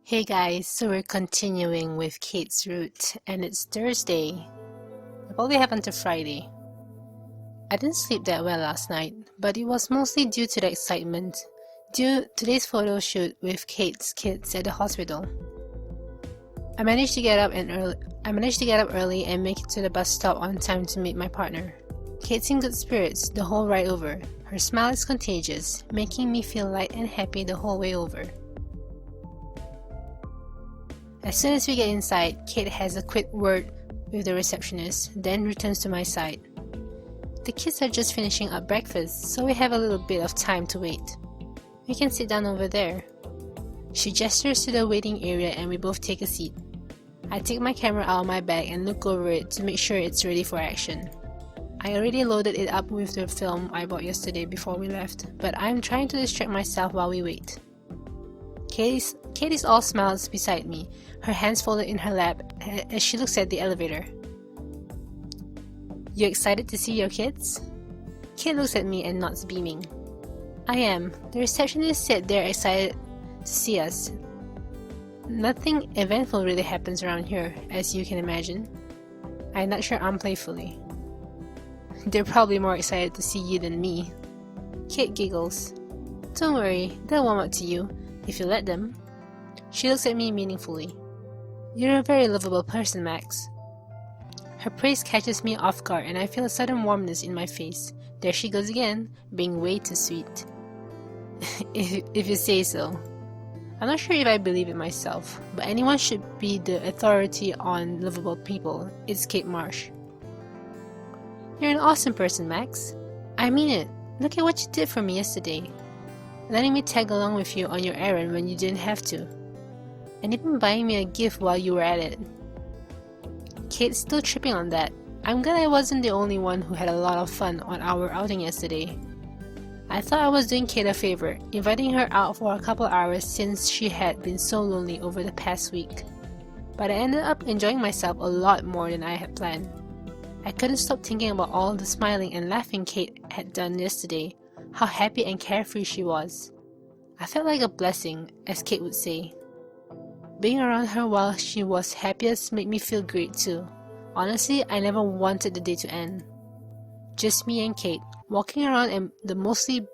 Hey guys, so we're continuing with Kate's route, and it's Thursday. I probably have until Friday. I didn't sleep that well last night, but it was mostly due to the excitement due to today's photo shoot with Kate's kids at the hospital. I managed to get up early and make it to the bus stop on time to meet my partner. Kate's in good spirits the whole ride over. Her smile is contagious, making me feel light and happy the whole way over. As soon as we get inside, Kate has a quick word with the receptionist, then returns to my side. The kids are just finishing up breakfast, so we have a little bit of time to wait. We can sit down over there. She gestures to the waiting area and we both take a seat. I take my camera out of my bag and look over it to make sure it's ready for action. I already loaded it up with the film I bought yesterday before we left, but I'm trying to distract myself while we wait. Kate is all smiles beside me, her hands folded in her lap as she looks at the elevator. You excited to see your kids? Kate looks at me and nods, beaming. I am. The receptionist said they're excited to see us. Nothing eventful really happens around here, as you can imagine. I nudge her arm playfully. They're probably more excited to see you than me. Kate giggles. Don't worry, they'll warm up to you, if you let them. She looks at me meaningfully. You're a very lovable person, Max. Her praise catches me off guard and I feel a sudden warmness in my face. There she goes again, being way too sweet. if you say so. I'm not sure if I believe it myself, but anyone should be the authority on lovable people. It's Kate Marsh. You're an awesome person, Max. I mean it. Look at what you did for me yesterday. Letting me tag along with you on your errand when you didn't have to. And even buying me a gift while you were at it. Kate's still tripping on that. I'm glad I wasn't the only one who had a lot of fun on our outing yesterday. I thought I was doing Kate a favor, inviting her out for a couple hours since she had been so lonely over the past week. But I ended up enjoying myself a lot more than I had planned. I couldn't stop thinking about all the smiling and laughing Kate had done yesterday, how happy and carefree she was. I felt like a blessing, as Kate would say. Being around her while she was happiest made me feel great too. Honestly, I never wanted the day to end. Just me and Kate, walking around in the mostly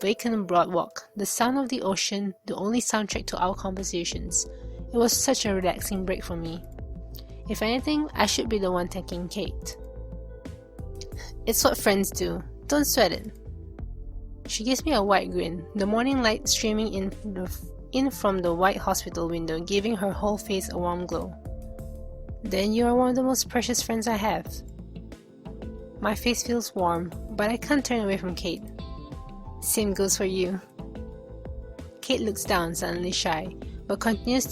vacant boardwalk, the sound of the ocean, the only soundtrack to our conversations. It was such a relaxing break for me. If anything, I should be the one thanking Kate. It's what friends do. Don't sweat it. She gives me a wide grin, the morning light streaming in from the white hospital window, giving her whole face a warm glow. Then you are one of the most precious friends I have. My face feels warm, but I can't turn away from Kate. Same goes for you. Kate looks down, suddenly shy, but continues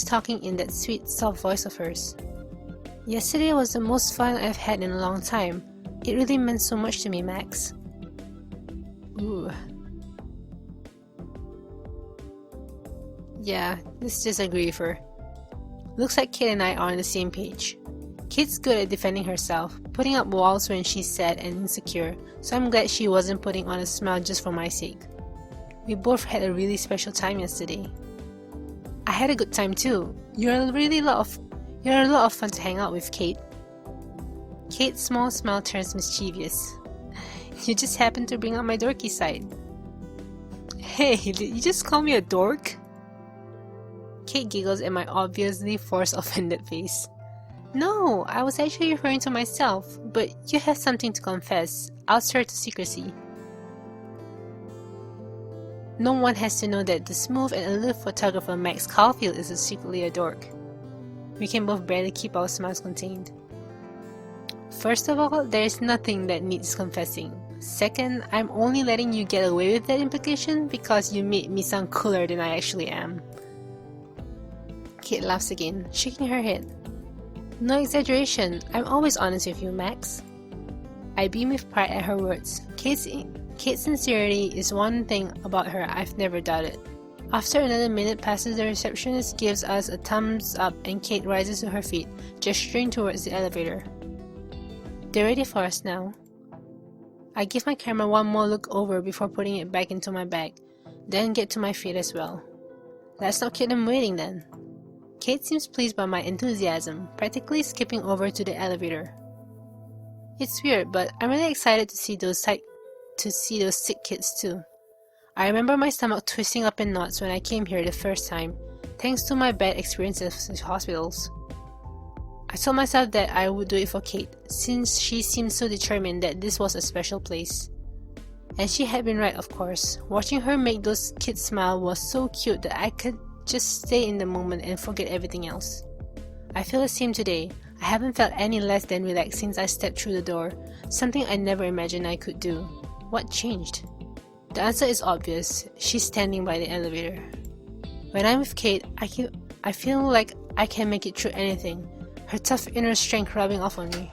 talking in that sweet, soft voice of hers. Yesterday was the most fun I've had in a long time. It really meant so much to me, Max. Ooh. Yeah, let's just agree with her. Looks like Kate and I are on the same page. Kate's good at defending herself, putting up walls when she's sad and insecure, so I'm glad she wasn't putting on a smile just for my sake. We both had a really special time yesterday. I had a good time too. You're a lot of fun to hang out with, Kate. Kate's small smile turns mischievous. You just happened to bring up my dorky side. Hey, did you just call me a dork? Kate giggles at my obviously forced offended face. No, I was actually referring to myself, but you have something to confess. I'll swear to secrecy. No one has to know that the smooth and aloof photographer Max Caulfield is secretly a dork. We can both barely keep our smiles contained. First of all, there is nothing that needs confessing. Second, I'm only letting you get away with that implication because you made me sound cooler than I actually am. Kate laughs again, shaking her head. No exaggeration, I'm always honest with you, Max. I beam with pride at her words. Kate's sincerity is one thing about her I've never doubted. After another minute passes, the receptionist gives us a thumbs up and Kate rises to her feet, gesturing towards the elevator. They're ready for us now. I give my camera one more look over before putting it back into my bag, then get to my feet as well. Let's not keep them waiting then. Kate seems pleased by my enthusiasm, practically skipping over to the elevator. It's weird, but I'm really excited to see those sick kids too. I remember my stomach twisting up in knots when I came here the first time, thanks to my bad experiences with hospitals. I told myself that I would do it for Kate, since she seemed so determined that this was a special place. And she had been right, of course. Watching her make those kids smile was so cute that I could just stay in the moment and forget everything else. I feel the same today. I haven't felt any less than relaxed since I stepped through the door, something I never imagined I could do. What changed? The answer is obvious. She's standing by the elevator. When I'm with Kate, I feel like I can make it through anything, her tough inner strength rubbing off on me.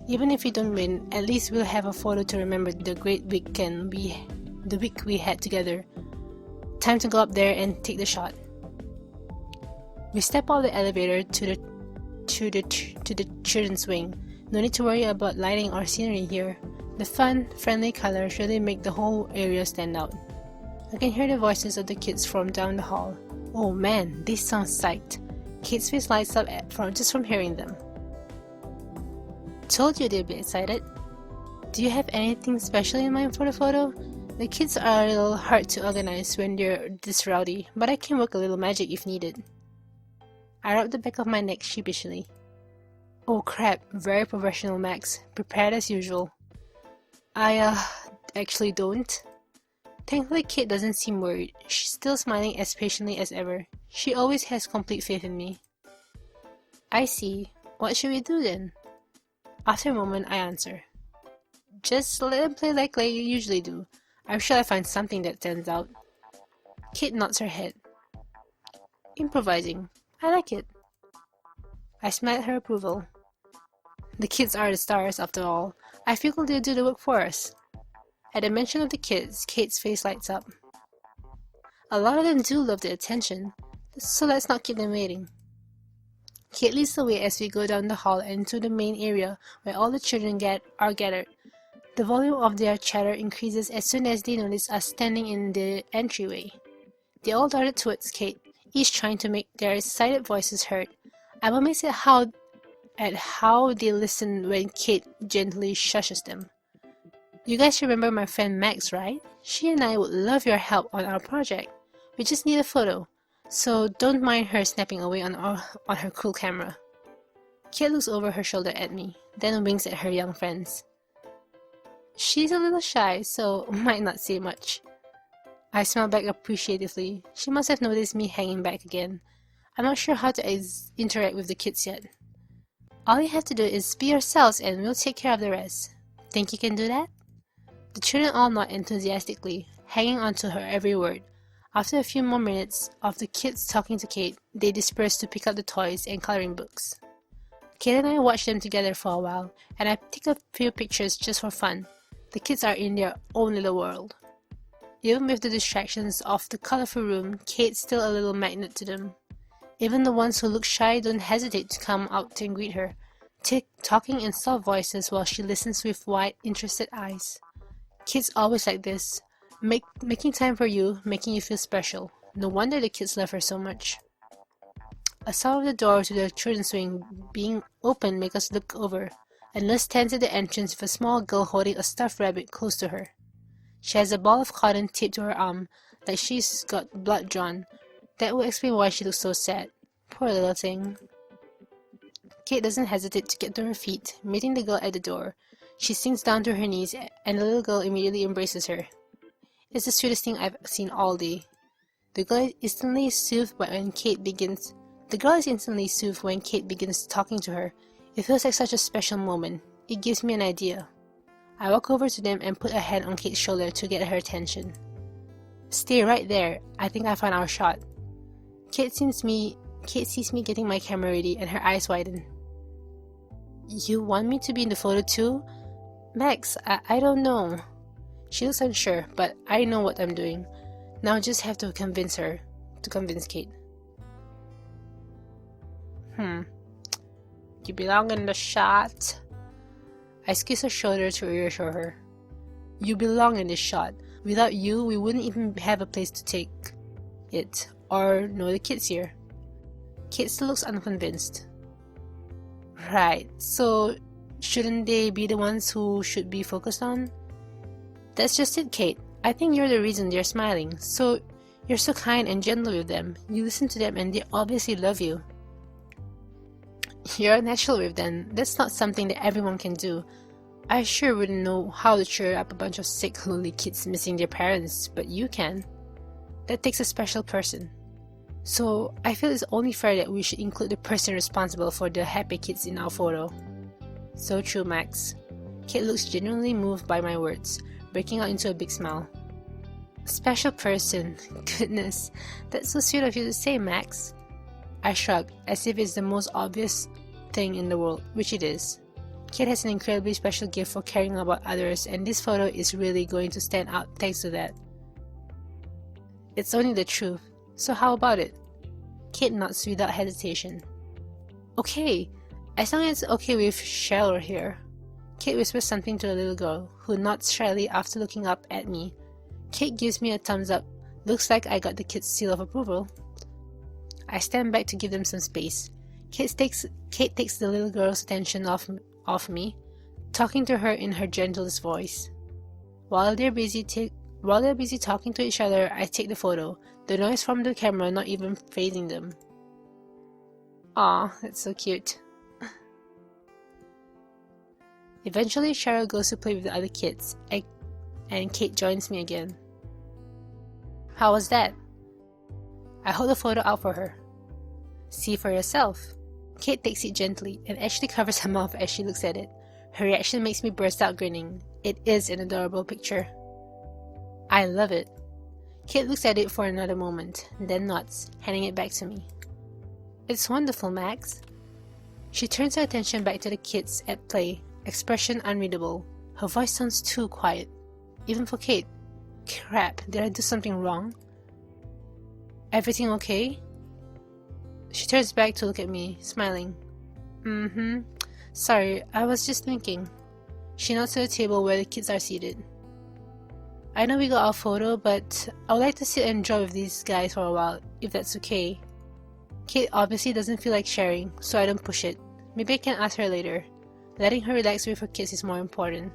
Even if we don't win, at least we'll have a photo to remember the great weekend the week we had together. Time to go up there and take the shot. We step off the elevator to the children's wing. No need to worry about lighting or scenery here. The fun, friendly colors really make the whole area stand out. I can hear the voices of the kids from down the hall. Oh man, they sound psyched. Kate's face lights up just from hearing them. Told you they'd be excited. Do you have anything special in mind for the photo? The kids are a little hard to organize when they're this rowdy, but I can work a little magic if needed. I rubbed the back of my neck sheepishly. Oh crap, very professional, Max. Prepared as usual. I actually don't. Thankfully, Kate doesn't seem worried. She's still smiling as patiently as ever. She always has complete faith in me. I see. What should we do then? After a moment, I answer. Just let them play like they usually do. I'm sure I'll find something that stands out. Kate nods her head. Improvising. I like it. I smiled her approval. The kids are the stars, after all. I figure they'll do the work for us. At the mention of the kids, Kate's face lights up. A lot of them do love the attention, so let's not keep them waiting. Kate leads the way as we go down the hall and into the main area where all the children are gathered. The volume of their chatter increases as soon as they notice us standing in the entryway. They all darted towards Kate, each trying to make their excited voices heard. I'm amazed at how they listen when Kate gently shushes them. You guys remember my friend Max, right? She and I would love your help on our project. We just need a photo, so don't mind her snapping away on her cool camera. Kate looks over her shoulder at me, then winks at her young friends. She's a little shy, so might not say much. I smile back appreciatively. She must have noticed me hanging back again. I'm not sure how to interact with the kids yet. All you have to do is be yourselves and we'll take care of the rest. Think you can do that? The children all nod enthusiastically, hanging on to her every word. After a few more minutes of the kids talking to Kate, they disperse to pick up the toys and coloring books. Kate and I watch them together for a while, and I take a few pictures just for fun. The kids are in their own little world. Even with the distractions of the colorful room, Kate's still a little magnet to them. Even the ones who look shy don't hesitate to come out and greet her, talking in soft voices while she listens with wide, interested eyes. Kids always like this, making time for you, making you feel special. No wonder the kids love her so much. A sound of the door to the children's wing being opened makes us look over, and LIS stands at the entrance with a small girl holding a stuffed rabbit close to her. She has a ball of cotton taped to her arm, like she's got blood drawn. That would explain why she looks so sad. Poor little thing. Kate doesn't hesitate to get to her feet, meeting the girl at the door. She sinks down to her knees, and the little girl immediately embraces her. It's the sweetest thing I've seen all day. The girl is instantly soothed when Kate begins talking to her. It feels like such a special moment. It gives me an idea. I walk over to them and put a hand on Kate's shoulder to get her attention. Stay right there. I think I found our shot. Kate sees me getting my camera ready, and her eyes widen. You want me to be in the photo too? Max, I don't know. She looks unsure, but I know what I'm doing. Now I just have to convince Kate. You belong in the shot. I squeeze her shoulder to reassure her. You belong in this shot. Without you, we wouldn't even have a place to take. it, or know the kids here. Kate still looks unconvinced. Right, so shouldn't they be the ones who should be focused on? That's just it, Kate. I think you're the reason they're smiling. So you're so kind and gentle with them. You listen to them and they obviously love you. You're natural with them. That's not something that everyone can do. I sure wouldn't know how to cheer up a bunch of sick, lonely kids missing their parents, but you can. That takes a special person. So I feel it's only fair that we should include the person responsible for the happy kids in our photo. So true, Max. Kate looks genuinely moved by my words, breaking out into a big smile. Special person. Goodness, that's so sweet of you to say, Max. I shrug, as if it's the most obvious thing in the world, which it is. Kate has an incredibly special gift for caring about others, and this photo is really going to stand out thanks to that. It's only the truth. So how about it? Kate nods without hesitation. Okay, as long as it's okay with Cheryl here. Kate whispers something to the little girl, who nods shyly after looking up at me. Kate gives me a thumbs up. Looks like I got the kids' seal of approval. I stand back to give them some space. Kate takes the little girl's attention off me, talking to her in her gentlest voice. While they're busy talking to each other, I take the photo, the noise from the camera not even fazing them. Aw, that's so cute. Eventually, Cheryl goes to play with the other kids, and Kate joins me again. How was that? I hold the photo out for her. See for yourself. Kate takes it gently and actually covers her mouth as she looks at it. Her reaction makes me burst out grinning. It is an adorable picture. I love it. Kate looks at it for another moment, then nods, handing it back to me. It's wonderful, Max. She turns her attention back to the kids at play, expression unreadable. Her voice sounds too quiet, even for Kate. Crap, did I do something wrong? Everything okay? She turns back to look at me, smiling. Sorry, I was just thinking. She nods to the table where the kids are seated. I know we got our photo, but I would like to sit and draw with these guys for a while, if that's okay. Kate obviously doesn't feel like sharing, so I don't push it. Maybe I can ask her later. Letting her relax with her kids is more important.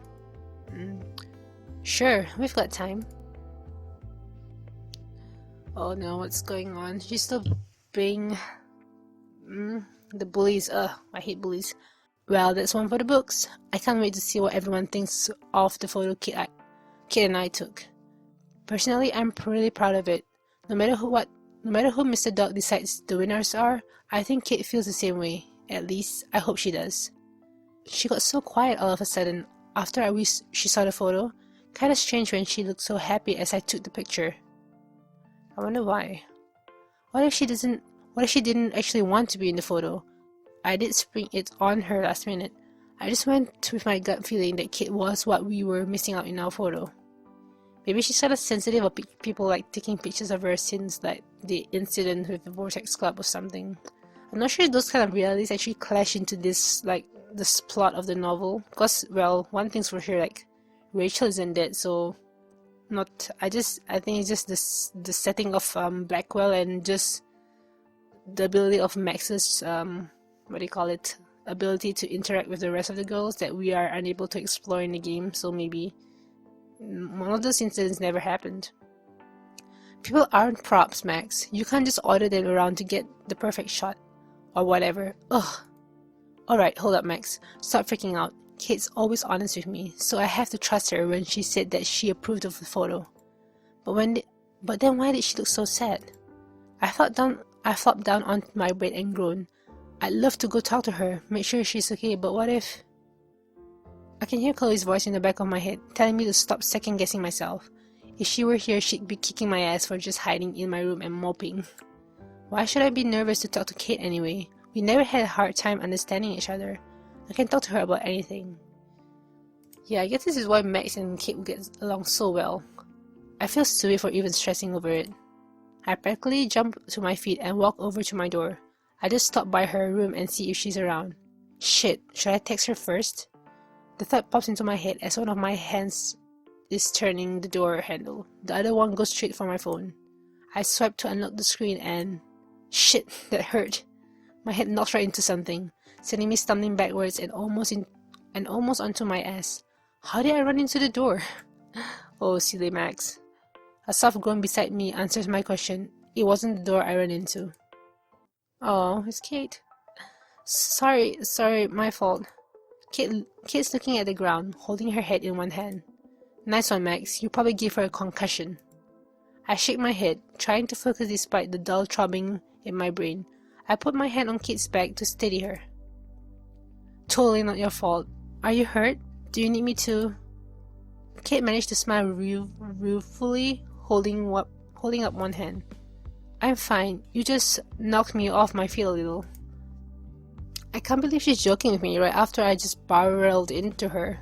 Sure, we've got time. Oh no, what's going on? She's still being... the bullies. I hate bullies. Well, that's one for the books. I can't wait to see what everyone thinks of the photo Kate and I took. Personally, I'm really proud of it. No matter who Mr. Dog decides the winners are, I think Kate feels the same way. At least, I hope she does. She got so quiet all of a sudden after she saw the photo. Kinda strange when she looked so happy as I took the picture. I wonder why. What if she didn't actually want to be in the photo? I did spring it on her last minute. I just went with my gut feeling that Kate was what we were missing out in our photo. Maybe she's sort of sensitive of people like taking pictures of her since like the incident with the Vortex Club or something. I'm not sure if those kind of realities actually clash into this plot of the novel. Because, well, one thing's for sure, like, Rachel isn't dead, so I think it's just the setting of Blackwell and just the ability of Max's ability to interact with the rest of the girls that we are unable to explore in the game. So maybe one of those incidents never happened. People aren't props, Max. You can't just order them around to get the perfect shot or whatever. Ugh. Alright, hold up, Max. Stop freaking out. Kate's always honest with me, so I have to trust her when she said that she approved of the photo. But then why did she look so sad? I flopped down on my bed and groaned. I'd love to go talk to her, make sure she's okay, but what if... I can hear Chloe's voice in the back of my head, telling me to stop second-guessing myself. If she were here, she'd be kicking my ass for just hiding in my room and moping. Why should I be nervous to talk to Kate anyway? We never had a hard time understanding each other. I can talk to her about anything. Yeah, I guess this is why Max and Kate will get along so well. I feel stupid for even stressing over it. I practically jump to my feet and walk over to my door. I just stop by her room and see if she's around. Shit, should I text her first? The thought pops into my head as one of my hands is turning the door handle. The other one goes straight for my phone. I swiped to unlock the screen and... Shit, that hurt. My head knocked right into something, sending me stumbling backwards and almost onto my ass. How did I run into the door? Oh, silly Max. A soft groan beside me answers my question. It wasn't the door I ran into. Oh, it's Kate. Sorry, my fault. Kate's looking at the ground, holding her head in one hand. Nice one, Max. You probably gave her a concussion. I shake my head, trying to focus despite the dull throbbing in my brain. I put my hand on Kate's back to steady her. Totally not your fault. Are you hurt? Do you need me to... Kate managed to smile ruefully, holding up one hand. I'm fine. You just knocked me off my feet a little. I can't believe she's joking with me right after I just barreled into her.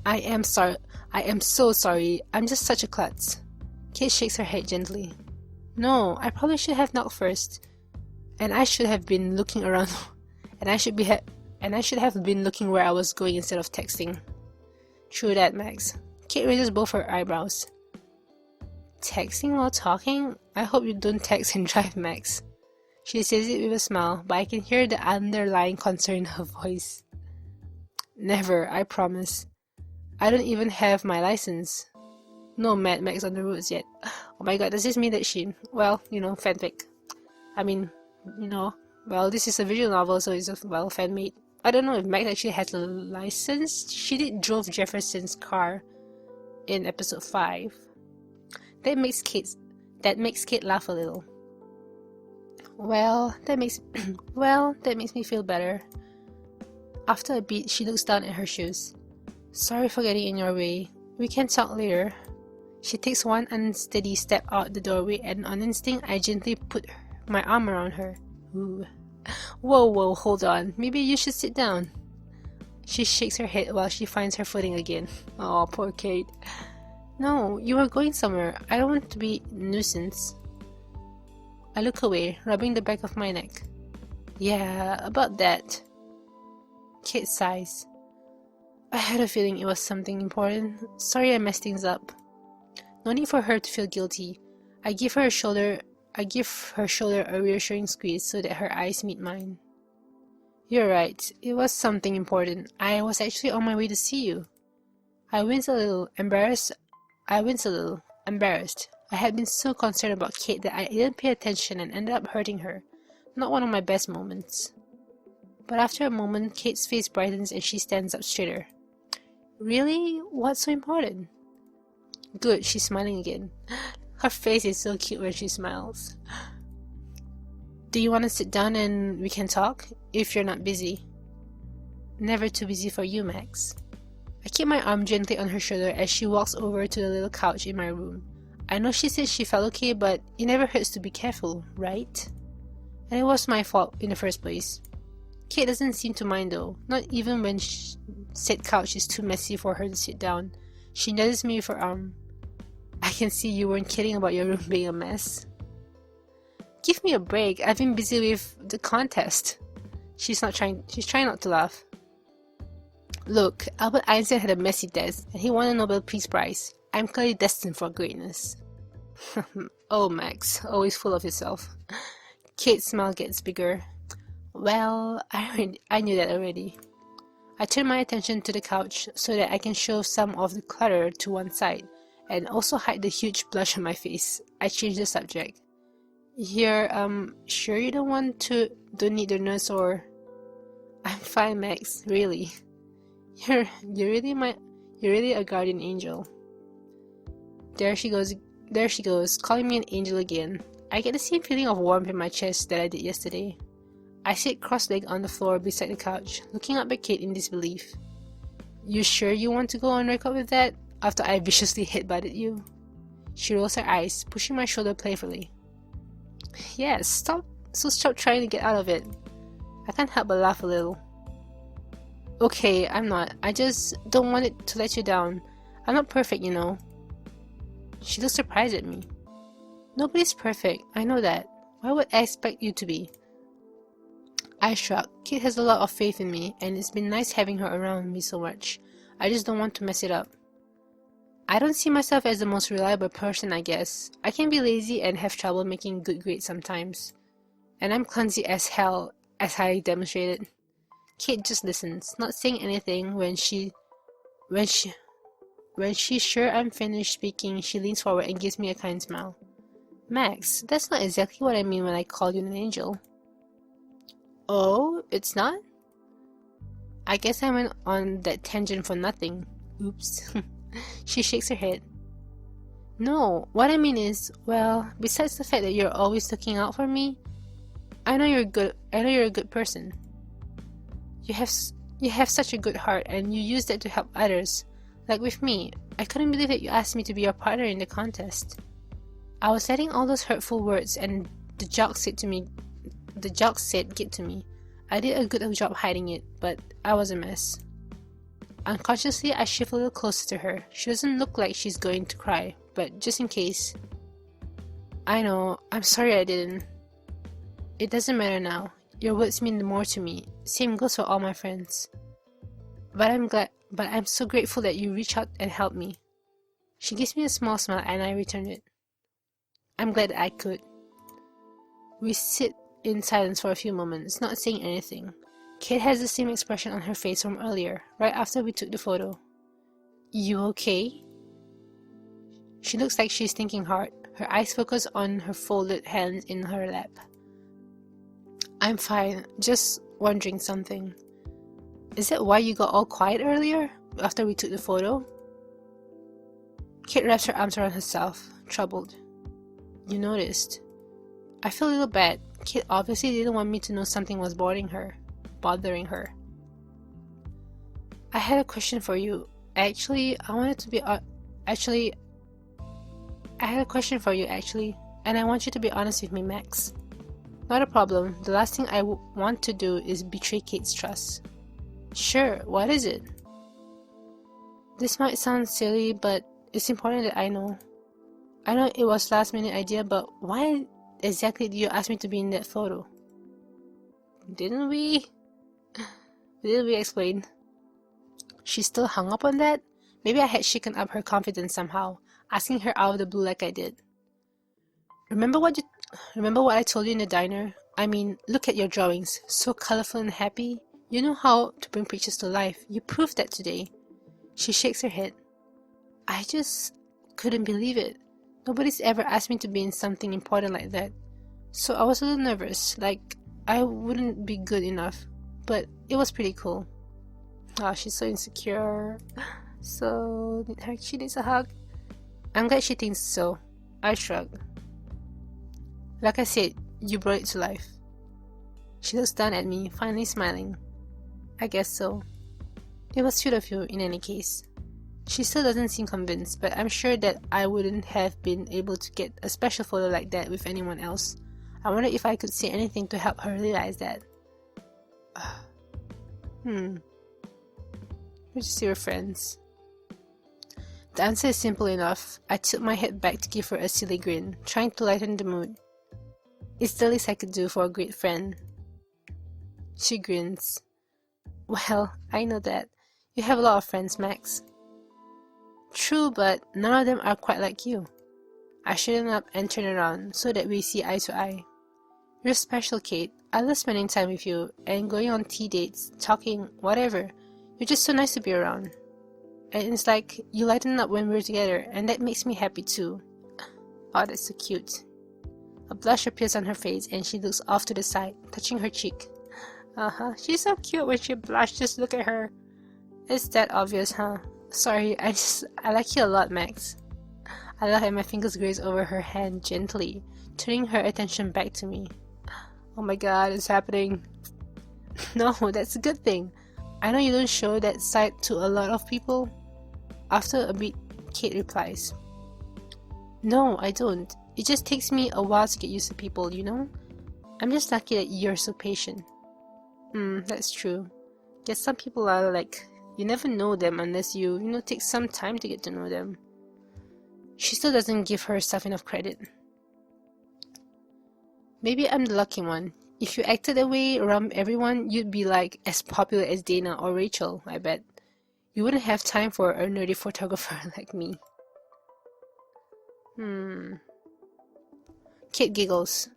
I am so sorry. I'm just such a klutz. Kate shakes her head gently. No, I probably should have knocked first. And I should have been looking around. and I should have been looking where I was going instead of texting. True that, Max. Kate raises both her eyebrows. Texting while talking? I hope you don't text and drive, Max. She says it with a smile, but I can hear the underlying concern in her voice. Never, I promise. I don't even have my license. No Mad Max on the roads yet. Oh my god, does this mean that she... Well, fanfic. I mean, well, this is a visual novel, so it's fan-made. I don't know if Max actually has a license. She did drove Jefferson's car in episode 5. That makes Kate laugh a little. Well, that makes me feel better. After a beat, she looks down at her shoes. Sorry for getting in your way. We can talk later. She takes one unsteady step out the doorway, and on instinct, I gently put my arm around her. Ooh. Whoa, hold on. Maybe you should sit down. She shakes her head while she finds her footing again. Oh, poor Kate. No, you are going somewhere. I don't want to be a nuisance. I look away, rubbing the back of my neck. Yeah, about that. Kate sighs. I had a feeling it was something important. Sorry I messed things up. No need for her to feel guilty. I give her shoulder a reassuring squeeze so that her eyes meet mine. You're right. It was something important. I was actually on my way to see you. I wince a little, embarrassed. I had been so concerned about Kate that I didn't pay attention and ended up hurting her. Not one of my best moments. But after a moment, Kate's face brightens and she stands up straighter. Really? What's so important? Good, she's smiling again. Her face is so cute when she smiles. Do you want to sit down and we can talk? If you're not busy. Never too busy for you, Max. I keep my arm gently on her shoulder as she walks over to the little couch in my room. I know she said she felt okay, but it never hurts to be careful, right? And it was my fault in the first place. Kate doesn't seem to mind though, not even when said couch is too messy for her to sit down. She nudges me with her arm. I can see you weren't kidding about your room being a mess. Give me a break, I've been busy with the contest. She's trying not to laugh. Look, Albert Einstein had a messy desk and he won a Nobel Peace Prize. I'm clearly destined for greatness. Oh, Max, always full of yourself. Kate's smile gets bigger. Well, I knew that already. I turn my attention to the couch so that I can show some of the clutter to one side and also hide the huge blush on my face. I change the subject. You're sure you don't need the nurse or... I'm fine, Max, really. You're really a guardian angel. There she goes, calling me an angel again. I get the same feeling of warmth in my chest that I did yesterday. I sit cross-legged on the floor beside the couch, looking up at Kate in disbelief. You sure you want to go on record with that? After I viciously headbutted you? She rolls her eyes, pushing my shoulder playfully. Yes, stop trying to get out of it. I can't help but laugh a little. Okay, I'm not. I just don't want it to let you down. I'm not perfect, you know. She looks surprised at me. Nobody's perfect, I know that. Why would I expect you to be? I shrug. Kate has a lot of faith in me, and it's been nice having her around me so much. I just don't want to mess it up. I don't see myself as the most reliable person, I guess. I can be lazy and have trouble making good grades sometimes. And I'm clumsy as hell, as I demonstrated. Kate just listens, not saying anything. When she's sure I'm finished speaking, she leans forward and gives me a kind smile. Max, that's not exactly what I mean when I call you an angel. Oh, it's not? I guess I went on that tangent for nothing. Oops. She shakes her head. No, what I mean is, well, besides the fact that you're always looking out for me, I know you're a good person. You have such a good heart, and you use that to help others. Like with me, I couldn't believe that you asked me to be your partner in the contest. I was letting all those hurtful words and the jokes said get to me. I did a good job hiding it, but I was a mess. Unconsciously, I shift a little closer to her. She doesn't look like she's going to cry, but just in case. I know, I'm sorry I didn't. It doesn't matter now. Your words mean more to me. Same goes for all my friends. But I'm so grateful that you reached out and helped me. She gives me a small smile and I return it. I'm glad I could. We sit in silence for a few moments, not saying anything. Kate has the same expression on her face from earlier, right after we took the photo. You okay? She looks like she's thinking hard. Her eyes focus on her folded hands in her lap. I'm fine, just wondering something. Is that why you got all quiet earlier, after we took the photo? Kate wraps her arms around herself, troubled. You noticed. I feel a little bad. Kate obviously didn't want me to know something was bothering her. I had a question for you. I had a question for you, actually, and I want you to be honest with me, Max. Not a problem. The last thing I want to do is betray Kate's trust. Sure, what is it? This might sound silly, but it's important that I know. I know it was last minute idea, but why exactly did you ask me to be in that photo? Didn't we explain? She's still hung up on that? Maybe I had shaken up her confidence somehow, asking her out of the blue like I did. Remember what I told you in the diner? I mean, look at your drawings, so colorful and happy. You know how to bring pictures to life. You proved that today. She shakes her head. I just couldn't believe it. Nobody's ever asked me to be in something important like that. So I was a little nervous, like I wouldn't be good enough. But it was pretty cool. Oh, she's so insecure. So, she needs a hug. I'm glad she thinks so. I shrug. Like I said, you brought it to life. She looks down at me, finally smiling. I guess so. It was sweet of you, in any case. She still doesn't seem convinced, but I'm sure that I wouldn't have been able to get a special photo like that with anyone else. I wonder if I could say anything to help her realize that. We're just your friends. The answer is simple enough. I tilt my head back to give her a silly grin, trying to lighten the mood. It's the least I could do for a great friend. She grins. Well, I know that. You have a lot of friends, Max. True, but none of them are quite like you. I straighten up and turn around so that we see eye to eye. You're special, Kate. I love spending time with you and going on tea dates, talking, whatever. You're just so nice to be around. And it's like you lighten up when we're together, and that makes me happy too. Oh, that's so cute. A blush appears on her face and she looks off to the side, touching her cheek. She's so cute when she blushes. Just look at her. It's that obvious, huh? Sorry, I like you a lot, Max. I laugh and my fingers graze over her hand gently, turning her attention back to me. Oh my god, it's happening. No, that's a good thing. I know you don't show that side to a lot of people. After a bit, Kate replies. No, I don't. It just takes me a while to get used to people, you know? I'm just lucky that you're so patient. That's true. Guess some people are like, you never know them unless you take some time to get to know them. She still doesn't give herself enough credit. Maybe I'm the lucky one. If you acted that way around everyone, you'd be like as popular as Dana or Rachel, I bet. You wouldn't have time for a nerdy photographer like me. Kate giggles.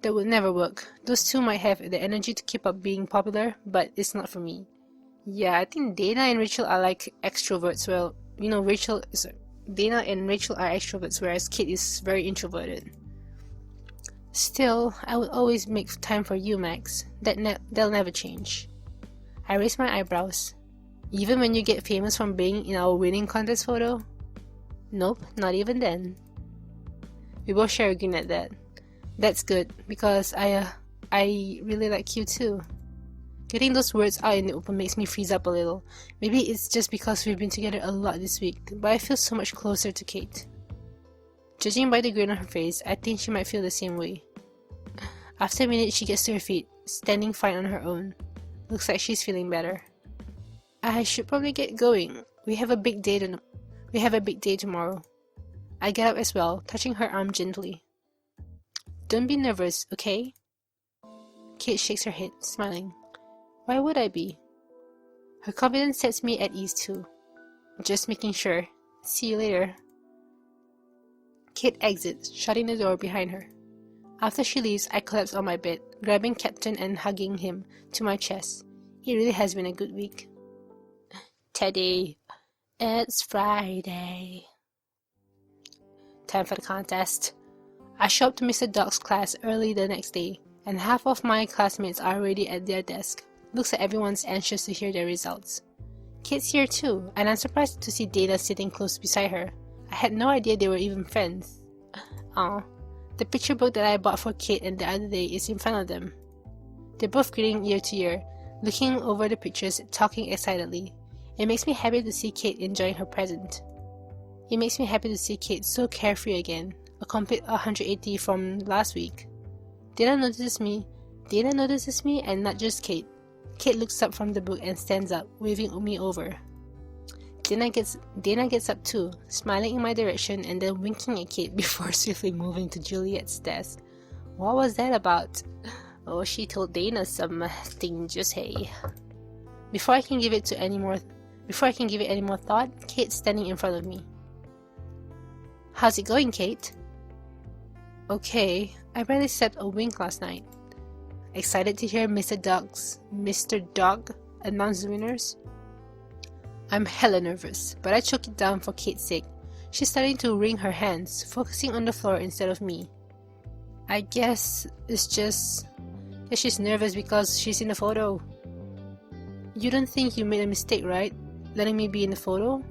That would never work. Those two might have the energy to keep up being popular, but it's not for me. Yeah, I think Dana and Rachel are like extroverts. Well, you know, Dana and Rachel are extroverts, whereas Kate is very introverted. Still, I would always make time for you, Max. They'll never change. I raise my eyebrows. Even when you get famous from being in our winning contest photo? Nope, not even then. We both share a grin at that. That's good, because I really like you too. Getting those words out in the open makes me freeze up a little. Maybe it's just because we've been together a lot this week, but I feel so much closer to Kate. Judging by the grin on her face, I think she might feel the same way. After a minute, she gets to her feet, standing fine on her own. Looks like she's feeling better. I should probably get going. We have a big day tomorrow. I get up as well, touching her arm gently. Don't be nervous, okay? Kate shakes her head, smiling. Why would I be? Her confidence sets me at ease too. Just making sure. See you later. Kate exits, shutting the door behind her. After she leaves, I collapse on my bed, grabbing Captain and hugging him to my chest. It really has been a good week. Teddy, it's Friday. Time for the contest. I show up to Mr. Dog's class early the next day, and half of my classmates are already at their desk. Looks like everyone's anxious to hear their results. Kate's here too, and I'm surprised to see Dana sitting close beside her. I had no idea they were even friends. Aw. The picture book that I bought for Kate and the other day is in front of them. They're both grinning ear to ear, looking over the pictures, talking excitedly. It makes me happy to see Kate enjoying her present. It makes me happy to see Kate so carefree again, a complete 180 from last week. Dana notices me, and not just Kate. Kate looks up from the book and stands up, waving me over. Dana gets up too, smiling in my direction and then winking at Kate before swiftly moving to Juliet's desk. What was that about? Oh, she told Dana something, just hey. Before I can give it any more thought, Kate's standing in front of me. How's it going, Kate? Okay, I barely slept a wink last night. Excited to hear Mr. Dog announce the winners? I'm hella nervous, but I choke it down for Kate's sake. She's starting to wring her hands, focusing on the floor instead of me. I guess it's just that she's nervous because she's in the photo. You don't think you made a mistake, right? Letting me be in the photo?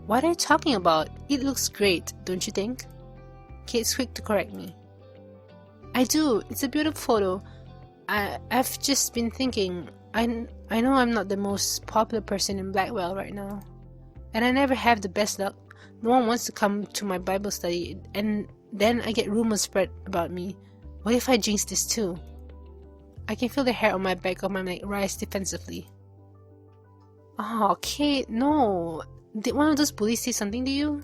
What are you talking about? It looks great, don't you think? Kate's quick to correct me. I do, it's a beautiful photo. I've just been thinking, I know I'm not the most popular person in Blackwell right now. And I never have the best luck. No one wants to come to my Bible study, and then I get rumors spread about me. What if I jinx this too? I can feel the hair on my back of my neck rise defensively. Oh, Kate, no. Did one of those bullies say something to you?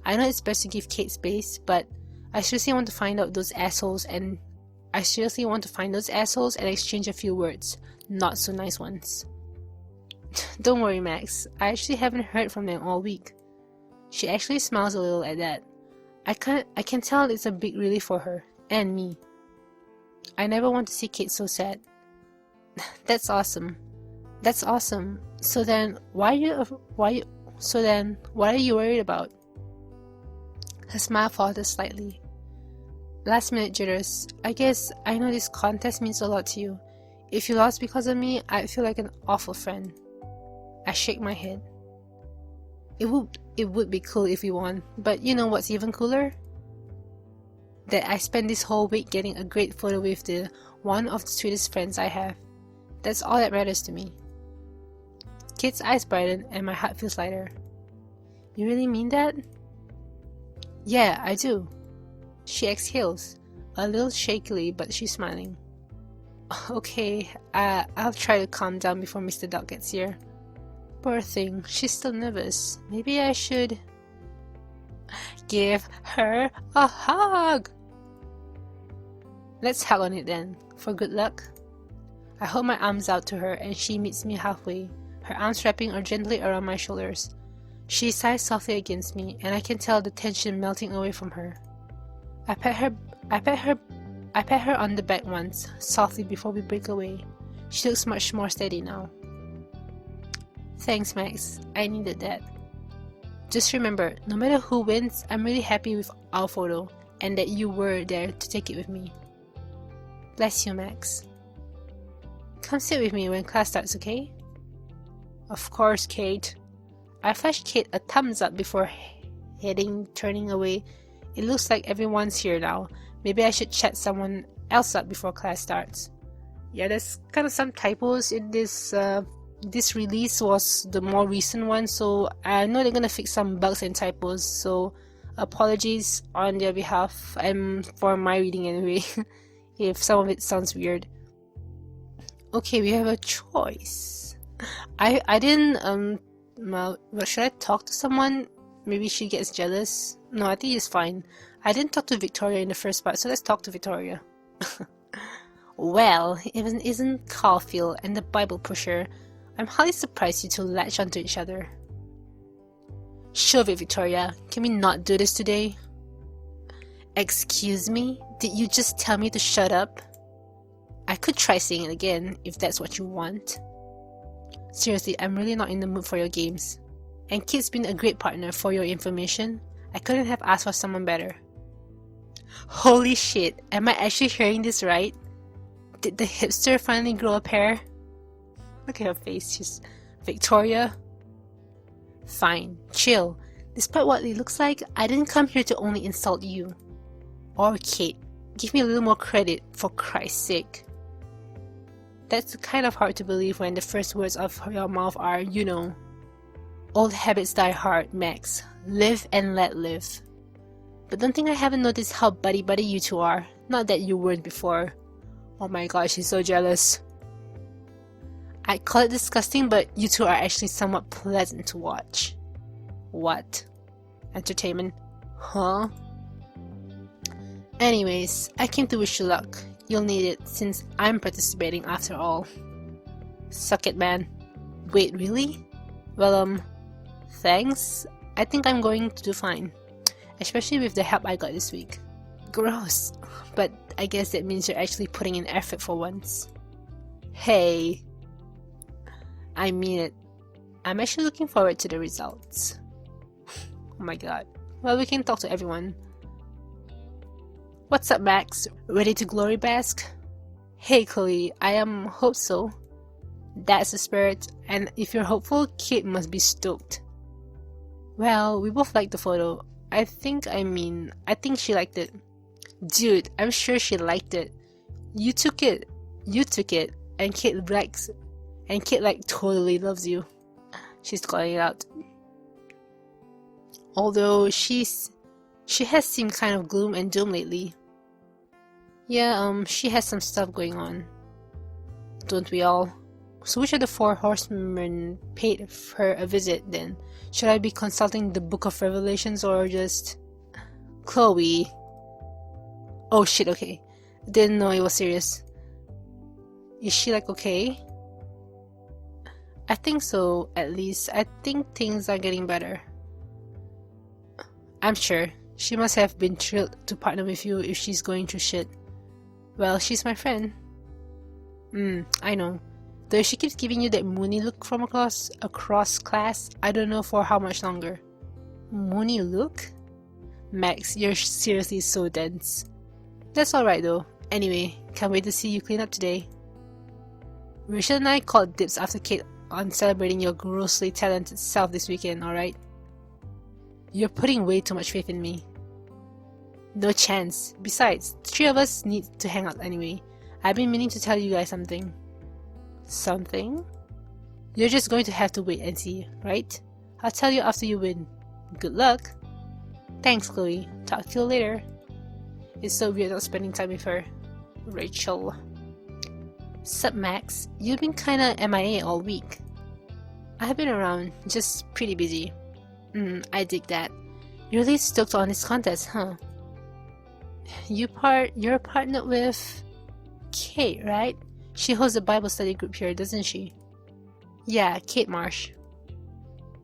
I know it's best to give Kate space, but I seriously want to find those assholes and exchange a few words. Not so nice ones. Don't worry, Max. I actually haven't heard from them all week. She actually smiles a little at that. I can tell it's a big relief for her and me. I never want to see Kate so sad. That's awesome. So then, what are you worried about? Her smile falters slightly. Last minute jitters. I guess I know this contest means a lot to you. If you lost because of me, I'd feel like an awful friend. I shake my head. It would be cool if we won, but you know what's even cooler? That I spent this whole week getting a great photo with one of the sweetest friends I have. That's all that matters to me. Kate's eyes brighten and my heart feels lighter. You really mean that? Yeah, I do. She exhales, a little shakily, but she's smiling. Okay, I'll try to calm down before Mr. Dog gets here. Poor thing, she's still nervous. Maybe I should give her a hug. Let's hug on it then, for good luck. I hold my arms out to her and she meets me halfway, her arms wrapping gently around my shoulders. She sighs softly against me, and I can tell the tension melting away from her. I pat her on the back once, softly before we break away. She looks much more steady now. Thanks, Max. I needed that. Just remember, no matter who wins, I'm really happy with our photo, and that you were there to take it with me. Bless you, Max. Come sit with me when class starts, okay? Of course, Kate. I flashed Kate a thumbs up before turning away. It looks like everyone's here now. Maybe I should chat someone else up before class starts. Yeah, there's kind of some typos in this. This release was the more recent one, so I know they're gonna fix some bugs and typos. So apologies on their behalf and for my reading anyway, if some of it sounds weird. Okay, we have a choice. I didn't well, should I talk to someone? Maybe she gets jealous. No, I think it's fine. I didn't talk to Victoria in the first part, so let's talk to Victoria. Well, even isn't Caulfield and the Bible pusher. I'm highly surprised you two latch onto each other. Shove it, Victoria. Can we not do this today? Excuse me? Did you just tell me to shut up? I could try saying it again, if that's what you want. Seriously, I'm really not in the mood for your games. And Kate's been a great partner, for your information. I couldn't have asked for someone better. Holy shit, am I actually hearing this right? Did the hipster finally grow a pair? Look at her face, she's... Victoria? Fine, chill. Despite what it looks like, I didn't come here to only insult you. Or Kate. Give me a little more credit, for Christ's sake. That's kind of hard to believe when the first words of your mouth are, you know. Old habits die hard, Max. Live and let live. But don't think I haven't noticed how buddy-buddy you two are. Not that you weren't before. Oh my gosh, she's so jealous. I'd call it disgusting, but you two are actually somewhat pleasant to watch. What? Entertainment? Huh? Anyways, I came to wish you luck. You'll need it since I'm participating after all. Suck it, man. Wait, really? Well, thanks. I think I'm going to do fine. Especially with the help I got this week. Gross. But I guess that means you're actually putting in effort for once. Hey. I mean it. I'm actually looking forward to the results. Oh my god. Well, we can talk to everyone. What's up, Max? Ready to glory bask? Hey, Chloe. I hope so. That's the spirit. And if you're hopeful, Kate must be stoked. Well, we both liked the photo. I think she liked it. Dude, I'm sure she liked it. You took it. And Kate like totally loves you. She's calling it out. Although she has seemed kind of gloom and doom lately. Yeah, she has some stuff going on. Don't we all? So which of the four horsemen paid her a visit then? Should I be consulting the Book of Revelations or just... Chloe? Oh shit, okay. Didn't know it was serious. Is she like okay? I think so, at least. I think things are getting better. I'm sure. She must have been thrilled to partner with you if she's going through shit. Well, she's my friend. I know. Though if she keeps giving you that moony look from across class, I don't know for how much longer. Moony look? Max, you're seriously so dense. That's alright though. Anyway, can't wait to see you clean up today. Rachel and I called dibs after Kate on celebrating your grossly talented self this weekend, alright? You're putting way too much faith in me. No chance. Besides, the three of us need to hang out anyway. I've been meaning to tell you guys something. Something? You're just going to have to wait and see, right? I'll tell you after you win. Good luck! Thanks, Chloe. Talk to you later. It's so weird not spending time with her. Rachel. Sup, Max? You've been kinda MIA all week. I've been around, just pretty busy. I dig that. You're really stoked on this contest, huh? You're partnered with... Kate, right? She hosts a Bible study group here, doesn't she? Yeah, Kate Marsh.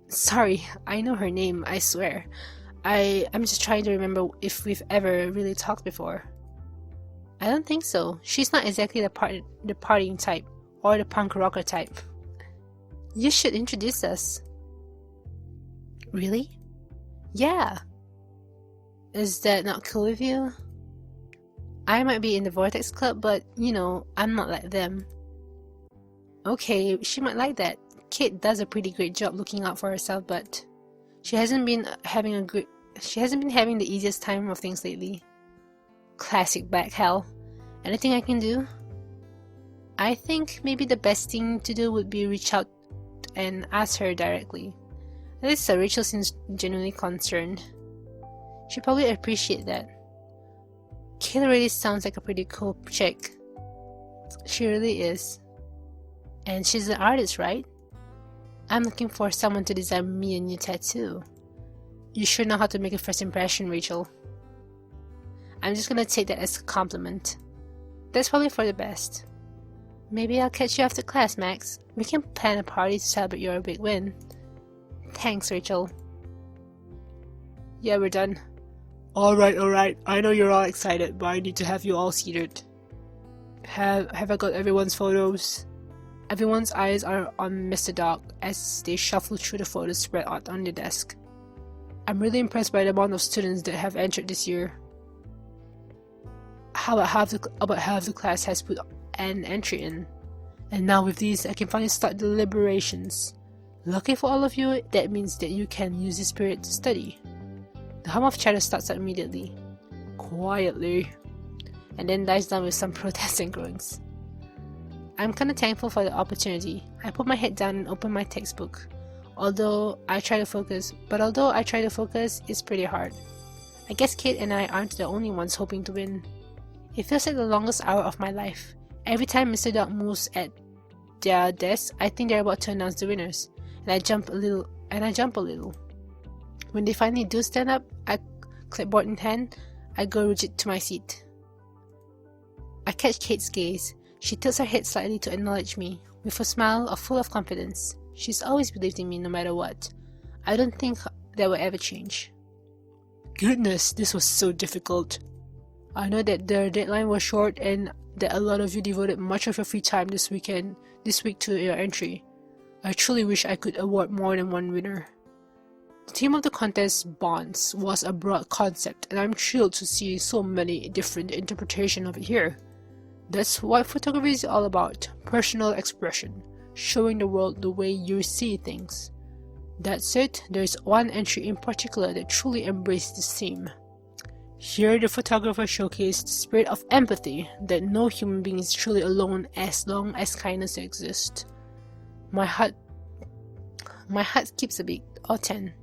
Sorry, I know her name, I swear. I'm just trying to remember if we've ever really talked before. I don't think so. She's not exactly the partying type, or the punk rocker type. You should introduce us. Really? Yeah. Is that not cool with you? I might be in the Vortex Club, but, you know, I'm not like them. Okay, she might like that. Kate does a pretty great job looking out for herself, but she hasn't been having the easiest time of things lately. Classic black hell. Anything I can do? I think maybe the best thing to do would be reach out and ask her directly. At least Rachel seems genuinely concerned. She'd probably appreciate that. Kate really sounds like a pretty cool chick. She really is. And she's an artist, right? I'm looking for someone to design me a new tattoo. You sure know how to make a first impression, Rachel. I'm just gonna take that as a compliment. That's probably for the best. Maybe I'll catch you after class, Max. We can plan a party to celebrate your big win. Thanks, Rachel. Yeah, we're done. Alright. I know you're all excited, but I need to have you all seated. Have I got everyone's photos? Everyone's eyes are on Mr. Doc as they shuffle through the photos spread out on the desk. I'm really impressed by the amount of students that have entered this year. About half the class has put an entry in. And now with these, I can finally start deliberations. Lucky for all of you, that means that you can use this period to study. The hum of chatter starts out immediately, quietly, and then dies down with some protests and groans. I'm kinda thankful for the opportunity. I put my head down and open my textbook. Although I try to focus, it's pretty hard. I guess Kate and I aren't the only ones hoping to win. It feels like the longest hour of my life. Every time Mr. Dog moves at their desk, I think they're about to announce the winners, and I jump a little. When they finally do stand up, clipboard in hand, I go rigid to my seat. I catch Kate's gaze. She tilts her head slightly to acknowledge me, with a smile full of confidence. She's always believed in me no matter what. I don't think that will ever change. Goodness, this was so difficult. I know that the deadline was short and that a lot of you devoted much of your free time this week to your entry. I truly wish I could award more than one winner. The theme of the contest, Bonds, was a broad concept, and I'm thrilled to see so many different interpretations of it here. That's what photography is all about, personal expression, showing the world the way you see things. That said, there's one entry in particular that truly embraced this theme. Here the photographer showcased the spirit of empathy, that no human being is truly alone as long as kindness exists. My heart skips a beat, or 10.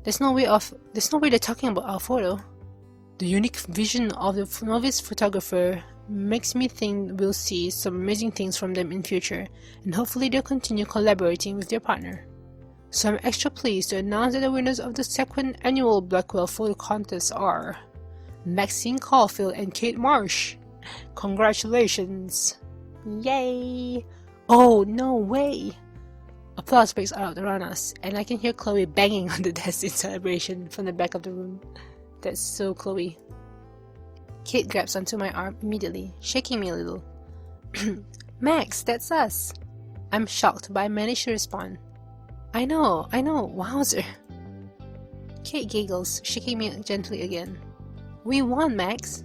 There's no way they're talking about our photo. The unique vision of the novice photographer makes me think we'll see some amazing things from them in future, and hopefully they'll continue collaborating with their partner. So I'm extra pleased to announce that the winners of the second annual Blackwell photo contest are Maxine Caulfield and Kate Marsh. Congratulations! Yay! Oh, no way! Applause breaks out around us, and I can hear Chloe banging on the desk in celebration from the back of the room. That's so Chloe. Kate grabs onto my arm immediately, shaking me a little. Max, that's us! I'm shocked, but I manage to respond. I know, wowzer. Kate giggles, shaking me gently again. We won, Max!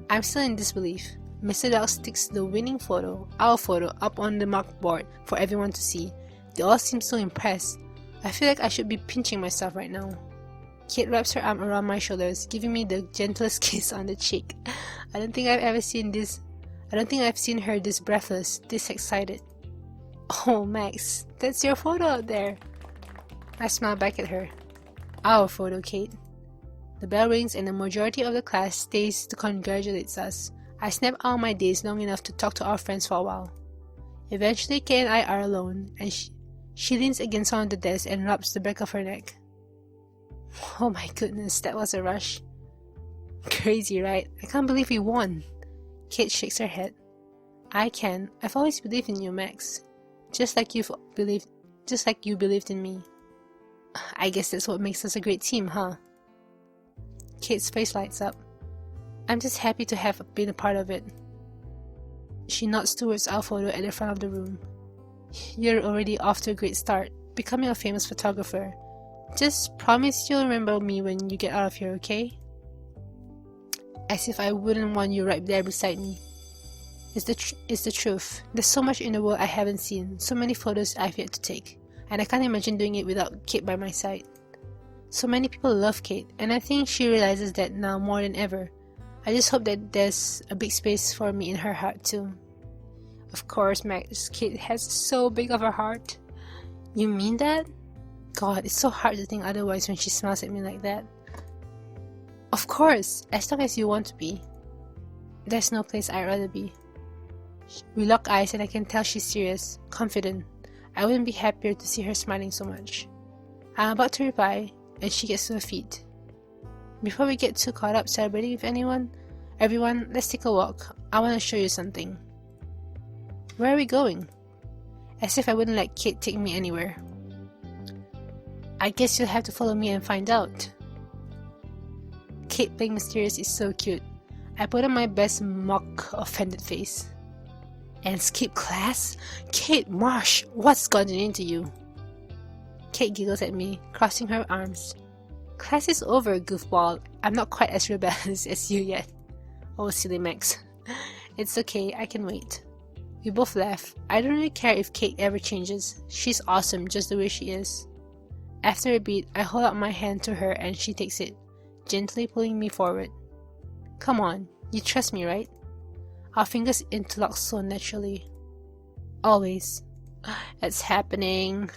I'm still in disbelief. Mr. Dog sticks the winning photo, our photo, up on the marked board for everyone to see. They all seem so impressed. I feel like I should be pinching myself right now. Kate wraps her arm around my shoulders, giving me the gentlest kiss on the cheek. I don't think I've seen her this breathless, this excited. Oh, Max, that's your photo out there. I smile back at her. Our photo, Kate. The bell rings and the majority of the class stays to congratulate us. I snap out my days long enough to talk to our friends for a while. Eventually, Kate and I are alone, and she leans against one of the desks and rubs the back of her neck. Oh my goodness, that was a rush. Crazy, right? I can't believe we won. Kate shakes her head. I can. I've always believed in you, Max. Just like you believed in me. I guess that's what makes us a great team, huh? Kate's face lights up. I'm just happy to have been a part of it. She nods towards our photo at the front of the room. You're already off to a great start, becoming a famous photographer. Just promise you'll remember me when you get out of here, okay? As if I wouldn't want you right there beside me. It's the truth. There's so much in the world I haven't seen, so many photos I've yet to take, and I can't imagine doing it without Kate by my side. So many people love Kate, and I think she realizes that now more than ever. I just hope that there's a big space for me in her heart too. Of course, Max, Kate has so big of a heart. You mean that? God, it's so hard to think otherwise when she smiles at me like that. Of course, as long as you want to be. There's no place I'd rather be. We lock eyes and I can tell she's serious, confident. I wouldn't be happier to see her smiling so much. I'm about to reply, and she gets to her feet. Before we get too caught up celebrating with everyone, let's take a walk. I want to show you something. Where are we going? As if I wouldn't let Kate take me anywhere. I guess you'll have to follow me and find out. Kate playing mysterious is so cute. I put on my best mock offended face. And skip class? Kate Marsh, what's gotten into you? Kate giggles at me, crossing her arms. Class is over, goofball. I'm not quite as rebellious as you yet. Oh, silly Max. It's okay, I can wait. We both laugh. I don't really care if Kate ever changes. She's awesome just the way she is. After a beat, I hold out my hand to her and she takes it, gently pulling me forward. Come on, you trust me, right? Our fingers interlock so naturally. Always. It's happening.